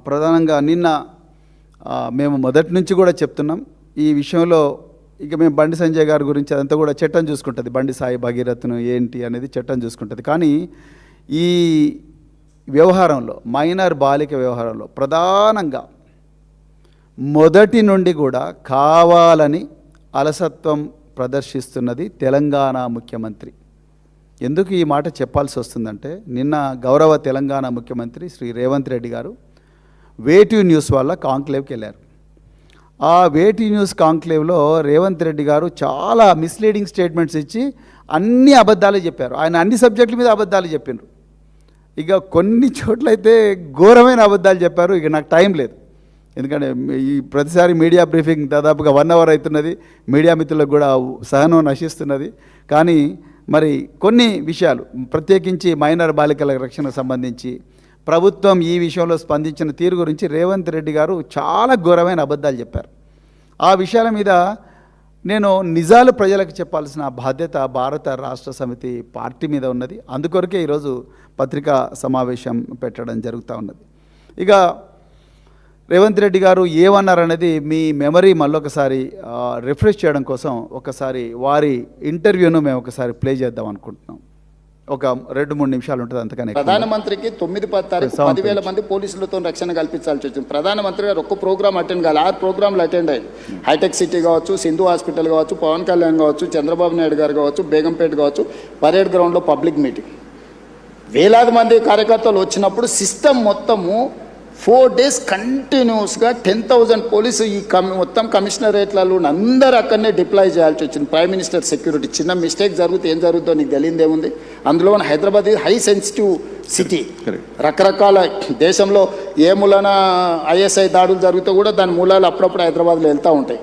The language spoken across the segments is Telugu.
ప్రధానంగా నిన్న మేము మొదటి నుంచి కూడా చెప్తున్నాం ఈ విషయంలో. ఇక మేము బండి సంజయ్ గారి గురించి అదంతా కూడా చట్టం చూసుకుంటుంది, బండి సాయి భగీరథను ఏంటి అనేది చట్టం చూసుకుంటుంది. కానీ ఈ వ్యవహారంలో, మైనర్ బాలిక వ్యవహారంలో ప్రధానంగా మొదటి నుండి కూడా కావాలని అలసత్వం ప్రదర్శిస్తున్నది తెలంగాణ ముఖ్యమంత్రి. ఎందుకు ఈ మాట చెప్పాల్సి వస్తుందంటే, నిన్న గౌరవ తెలంగాణ ముఖ్యమంత్రి శ్రీ రేవంత్ రెడ్డి గారు వేటీ న్యూస్ వాళ్ళ కాంక్లేవ్కి వెళ్ళారు. ఆ వేటీ న్యూస్ కాంక్లేవ్లో రేవంత్ రెడ్డి గారు చాలా మిస్లీడింగ్ స్టేట్మెంట్స్ ఇచ్చి అన్ని అబద్ధాలు చెప్పారు. ఆయన అన్ని సబ్జెక్టుల మీద అబద్ధాలు చెప్పినారు. ఇక కొన్ని చోట్లయితే ఘోరమైన అబద్ధాలు చెప్పారు. ఇక నాకు టైం లేదు, ఎందుకంటే ఈ ప్రతిసారి మీడియా బ్రీఫింగ్ దాదాపుగా 1 అవర్ అవుతున్నది, మీడియా మిత్రులకు కూడా సహనం నశిస్తున్నది. కానీ మరి కొన్ని విషయాలు, ప్రత్యేకించి మైనర్ బాలికల రక్షణకు సంబంధించి ప్రభుత్వం ఈ విషయంలో స్పందించిన తీరు గురించి రేవంత్ రెడ్డి గారు చాలా ఘోరమైన అబద్ధాలు చెప్పారు. ఆ విషయాల మీద నేను నిజాలు ప్రజలకు చెప్పాల్సిన బాధ్యత భారత రాష్ట్ర సమితి పార్టీ మీద ఉన్నది. అందుకొరకే ఈరోజు పత్రికా సమావేశం పెట్టడం జరుగుతూ ఉన్నది. ఇక రేవంత్ రెడ్డి గారు ఏమన్నారనేది మీ మెమరీ మళ్ళొకసారి రిఫ్రెష్ చేయడం కోసం ఒకసారి వారి ఇంటర్వ్యూను మేము ఒకసారి ప్లే చేద్దాం అనుకుంటున్నాం. ఒక 2-3 నిమిషాలు ఉంటుంది, అంతకనే. ప్రధానమంత్రికి 9-10 తారీఖు 10,000 మంది పోలీసులతో రక్షణ కల్పించాల్సి వచ్చింది. ప్రధానమంత్రి గారు ఒక్క ప్రోగ్రామ్ అటెండ్ కావాలి, 6 ప్రోగ్రాంలు అటెండ్ అయ్యారు. హైటెక్ సిటీ కావచ్చు, సింధు హాస్పిటల్ కావచ్చు, పవన్ కళ్యాణ్ కావచ్చు, చంద్రబాబు నాయుడు గారు కావచ్చు, బేగంపేట కావచ్చు, పరేడ్ గ్రౌండ్లో పబ్లిక్ మీటింగ్. వేలాది మంది కార్యకర్తలు వచ్చినప్పుడు సిస్టమ్ మొత్తము 4 days కంటిన్యూస్గా 10,000 పోలీసు ఈ మొత్తం కమిషనరేట్లలో అందరూ అక్కడనే డిప్లాయ్ చేయాల్సి వచ్చింది. Prime minister security. చిన్న మిస్టేక్ జరిగితే ఏం జరుగుతుందో నీకు తెలియదేముంది. అందులో హైదరాబాద్ హై సెన్సిటివ్ సిటీ. రకరకాల దేశంలో ఏ మూలన ఐఎస్ఐ దాడులు జరిగితే కూడా దాని మూలాలు అప్పుడప్పుడు హైదరాబాద్లో వెళ్తూ ఉంటాయి.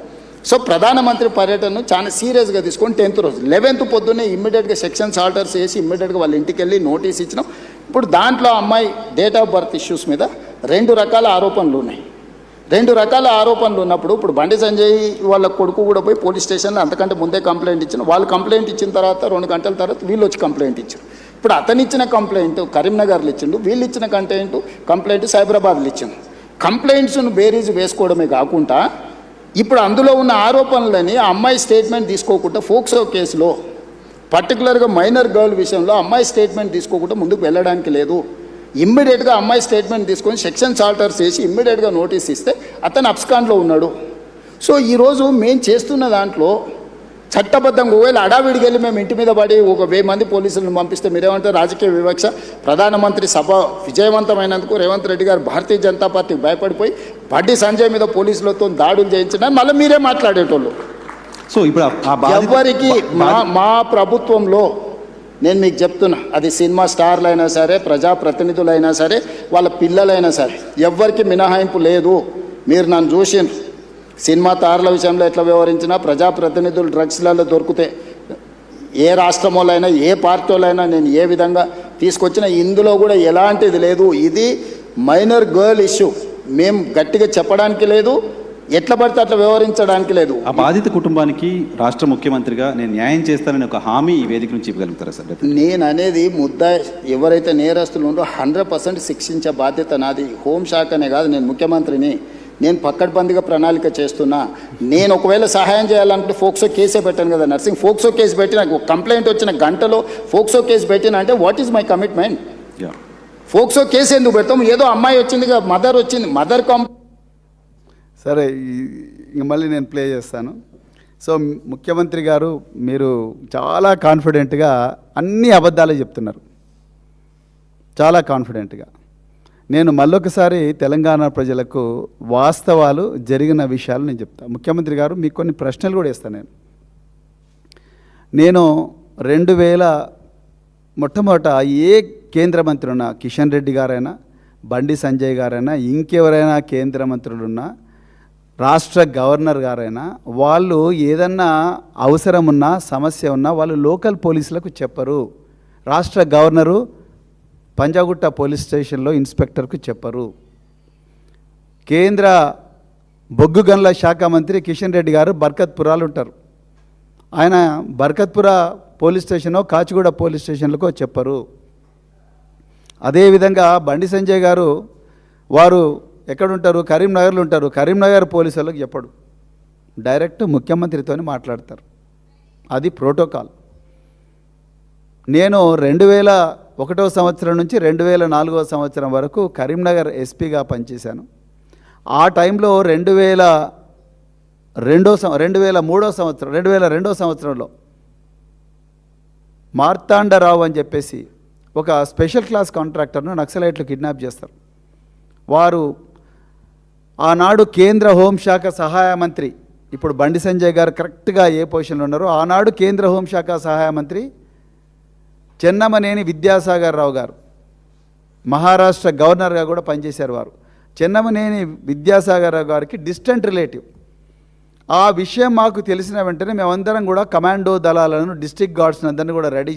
సో ప్రధానమంత్రి పర్యటనను చాలా సీరియస్గా తీసుకొని 10th రోజు 11th పొద్దున్నే ఇమ్మీడియట్గా సెక్షన్స్ ఆర్డర్స్ వేసి ఇమ్మీడియట్గా వాళ్ళ ఇంటికి వెళ్ళి నోటీస్ ఇచ్చినాం. ఇప్పుడు దాంట్లో అమ్మాయి డేట్ ఆఫ్ బర్త్ ఇష్యూస్ మీద 2 రకాల ఆరోపణలు ఉన్నాయి. 2 రకాల ఆరోపణలు ఉన్నప్పుడు ఇప్పుడు బండి సంజయ్ వాళ్ళ కొడుకు కూడా పోయి పోలీస్ స్టేషన్లో అంతకంటే ముందే కంప్లైంట్ ఇచ్చిన. వాళ్ళు కంప్లైంట్ ఇచ్చిన తర్వాత 2 గంటల తర్వాత వీళ్ళు వచ్చి కంప్లైంట్ ఇచ్చారు. ఇప్పుడు అతను ఇచ్చిన కంప్లైంట్ కరీంనగర్లో ఇచ్చిండు, వీళ్ళు ఇచ్చిన కంప్లైంట్ సైబరాబాద్లో ఇచ్చిండు. కంప్లైంట్స్ను బేరీజు వేసుకోవడమే కాకుండా ఇప్పుడు అందులో ఉన్న ఆరోపణలని అమ్మాయి స్టేట్మెంట్ తీసుకోకుండా ఫోక్సో కేసులో పర్టికులర్గా మైనర్ గర్ల్ విషయంలో అమ్మాయి స్టేట్మెంట్ తీసుకోకుండా ముందుకు వెళ్ళడానికి లేదు. ఇమ్మీడియట్గా అమ్మాయి స్టేట్మెంట్ తీసుకొని సెక్షన్స్ ఆర్డర్స్ చేసి ఇమ్మీడియట్గా నోటీస్ ఇస్తే అతను అబ్స్కాండ్లో ఉన్నాడు. సో ఈరోజు మేము చేస్తున్న దాంట్లో చట్టబద్ధంగా ఒకవేళ అడావిడికి వెళ్ళి మేము ఇంటి మీద పడి 1000 మంది పోలీసులను పంపిస్తే మీరేమంటారు? రాజకీయ వివక్ష. ప్రధానమంత్రి సభ విజయవంతమైనందుకు రేవంత్ రెడ్డి గారు భారతీయ జనతా పార్టీకి భయపడిపోయి బండి సంజయ్ మీద పోలీసులతో దాడులు చేయించడానికి మళ్ళీ మీరే మాట్లాడేటోళ్ళు. సో ఇప్పుడు ఎవరికి మా ప్రభుత్వంలో నేను మీకు చెప్తున్నా, అది సినిమా స్టార్లు అయినా సరే, ప్రజాప్రతినిధులైనా సరే, వాళ్ళ పిల్లలైనా సరే, ఎవ్వరికి మినహాయింపు లేదు. మీరు నన్ను చూసిండ్రు సినిమా తారల విషయంలో ఎట్లా వ్యవహరించినా, ప్రజాప్రతినిధులు డ్రగ్స్లలో దొరికితే ఏ రాష్ట్రంలోనైనా ఏ పార్టీలైనా నేను ఏ విధంగా తీసుకొచ్చినా ఇందులో కూడా ఎలాంటిది లేదు. ఇది మైనర్ గర్ల్ ఇష్యూ. మేము గట్టిగా చెప్పడానికి లేదు, ఎట్లా పడితే అట్లా వ్యవహరించడానికి లేదు. ఆ బాధిత కుటుంబానికి రాష్ట్ర ముఖ్యమంత్రిగా నేను న్యాయం చేస్తానని ఒక హామీ ఈ వేదిక నుంచి ఇవ్వగలుగుతారా సార్? నేను అనేది ఎవరైతే నేరస్తులు ఉందో 100% శిక్షించే బాధ్యత నాది. హోంశాఖనే కాదు, నేను ముఖ్యమంత్రిని. నేను పక్కడ్బందీగా ప్రణాళిక చేస్తున్నా. నేను ఒకవేళ సహాయం చేయాలనుకుంటే ఫోక్సో కేసే పెట్టాను కదా నర్సింగ్. ఫోక్సో కేసు పెట్టి నాకు కంప్లైంట్ వచ్చిన గంటలో ఫోక్సో కేసు పెట్టిన అంటే what is my commitment? POCSO case ఎందుకు పెడతాం? ఏదో అమ్మాయి వచ్చింది, మదర్ వచ్చింది, మదర్ సరే, మళ్ళీ నేను ప్లే చేస్తాను. సో ముఖ్యమంత్రి గారు మీరు చాలా కాన్ఫిడెంట్గా అన్ని అబద్ధాలే చెప్తున్నారు, చాలా కాన్ఫిడెంట్గా. నేను మళ్ళొకసారి తెలంగాణ ప్రజలకు వాస్తవాలు జరిగిన విషయాలు నేను చెప్తాను. ముఖ్యమంత్రి గారు మీకు కొన్ని ప్రశ్నలు కూడా ఇస్తాను. నేను 2000 మొట్టమొదట ఏ కేంద్ర మంత్రి ఉన్నా, కిషన్ రెడ్డి గారైనా, బండి సంజయ్ గారైనా, ఇంకెవరైనా కేంద్ర మంత్రులున్నా, రాష్ట్ర గవర్నర్ గారైనా, వాళ్ళు ఏదన్నా అవసరం ఉన్నా, సమస్య ఉన్నా వాళ్ళు లోకల్ పోలీసులకు చెప్పరు. రాష్ట్ర గవర్నరు పంజాగుట్ట పోలీస్ స్టేషన్లో ఇన్స్పెక్టర్కు చెప్పరు. కేంద్ర బొగ్గు గనుల శాఖ మంత్రి కిషన్ రెడ్డి గారు బర్కత్పురాలు ఉంటారు, ఆయన బర్కత్పుర పోలీస్ స్టేషనో కాచిగూడ పోలీస్ స్టేషన్లకో చెప్పరు. అదేవిధంగా బండి సంజయ్ గారు వారు ఎక్కడుంటారు? కరీంనగర్లో ఉంటారు. కరీంనగర్ పోలీసు వాళ్ళకి చెప్పడు, డైరెక్ట్ ముఖ్యమంత్రితోనే మాట్లాడతారు. అది ప్రోటోకాల్. నేను 2001 సంవత్సరం నుంచి 2004 సంవత్సరం వరకు కరీంనగర్ ఎస్పీగా పనిచేశాను. ఆ టైంలో 2002 సంవత్సరంలో మార్తాండరావు అని చెప్పేసి ఒక స్పెషల్ క్లాస్ కాంట్రాక్టర్ను నక్సలైట్లు కిడ్నాప్ చేస్తారు. వారు ఆనాడు కేంద్ర హోంశాఖ సహాయ మంత్రి, ఇప్పుడు బండి సంజయ్ గారు కరెక్ట్గా ఏ పొజిషన్లో ఉన్నారో, ఆనాడు కేంద్ర హోంశాఖ సహాయ మంత్రి చెన్నమనేని విద్యాసాగర్ రావు గారు, మహారాష్ట్ర గవర్నర్గా కూడా పనిచేశారు వారు. చెన్నమనేని విద్యాసాగర్ రావు గారికి డిస్టెంట్ రిలేటివ్. ఆ విషయం మాకు తెలిసిన వెంటనే మేమందరం కూడా కమాండో దళాలను, డిస్ట్రిక్ట్ గార్డ్స్ని అందరినీ కూడా రెడీ